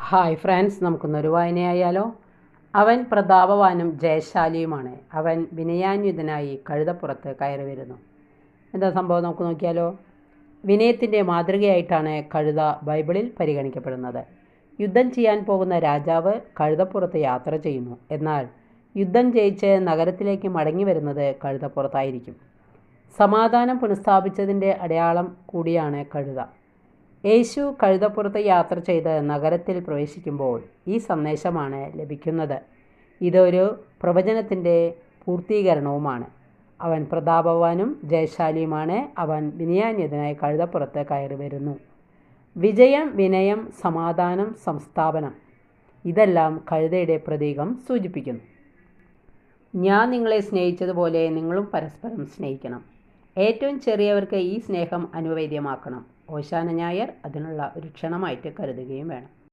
Hi friends, നമുക്കൊന്നൊരു വായനയായാലോ. അവൻ പ്രതാപവാനും ജയശാലിയുമാണ്. അവൻ വിനയാന്വിതനായി കഴുതപ്പുറത്ത് കയറി വരുന്നു. എന്താ സംഭവം നമുക്ക് നോക്കിയാലോ. വിനയത്തിൻ്റെ മാതൃകയായിട്ടാണ് കഴുത ബൈബിളിൽ പരിഗണിക്കപ്പെടുന്നത്. യുദ്ധം ചെയ്യാൻ പോകുന്ന രാജാവ് കഴുതപ്പുറത്ത് യാത്ര ചെയ്യുന്നു. എന്നാൽ യുദ്ധം ജയിച്ച് നഗരത്തിലേക്ക് മടങ്ങി വരുന്നത് കഴുതപ്പുറത്തായിരിക്കും. സമാധാനം പുനഃസ്ഥാപിച്ചതിൻ്റെ അടയാളം കൂടിയാണ് കഴുത. യേശു കഴുതപ്പുറത്ത് യാത്ര ചെയ്ത് നഗരത്തിൽ പ്രവേശിക്കുമ്പോൾ ഈ സന്ദേശമാണ് ലഭിക്കുന്നത്. ഇതൊരു പ്രവചനത്തിൻ്റെ പൂർത്തീകരണവുമാണ്. അവൻ പ്രതാപവാനും ജയശാലിയുമാണ്. അവൻ വിനയാന്വിതനായി കഴുതപ്പുറത്ത് കയറി വരുന്നു. വിജയം, വിനയം, സമാധാനം, സംസ്ഥാപനം, ഇതെല്ലാം കഴുതയുടെ പ്രതീകം സൂചിപ്പിക്കുന്നു. ഞാൻ നിങ്ങളെ സ്നേഹിച്ചതുപോലെ നിങ്ങളും പരസ്പരം സ്നേഹിക്കണം. ഏറ്റവും ചെറിയവർക്ക് ഈ സ്നേഹം അനുവേദ്യമാക്കണം. ഓശാന ഞായർ അതിനുള്ള ഒരു ക്ഷണമായിട്ട് കരുതുകയും വേണം.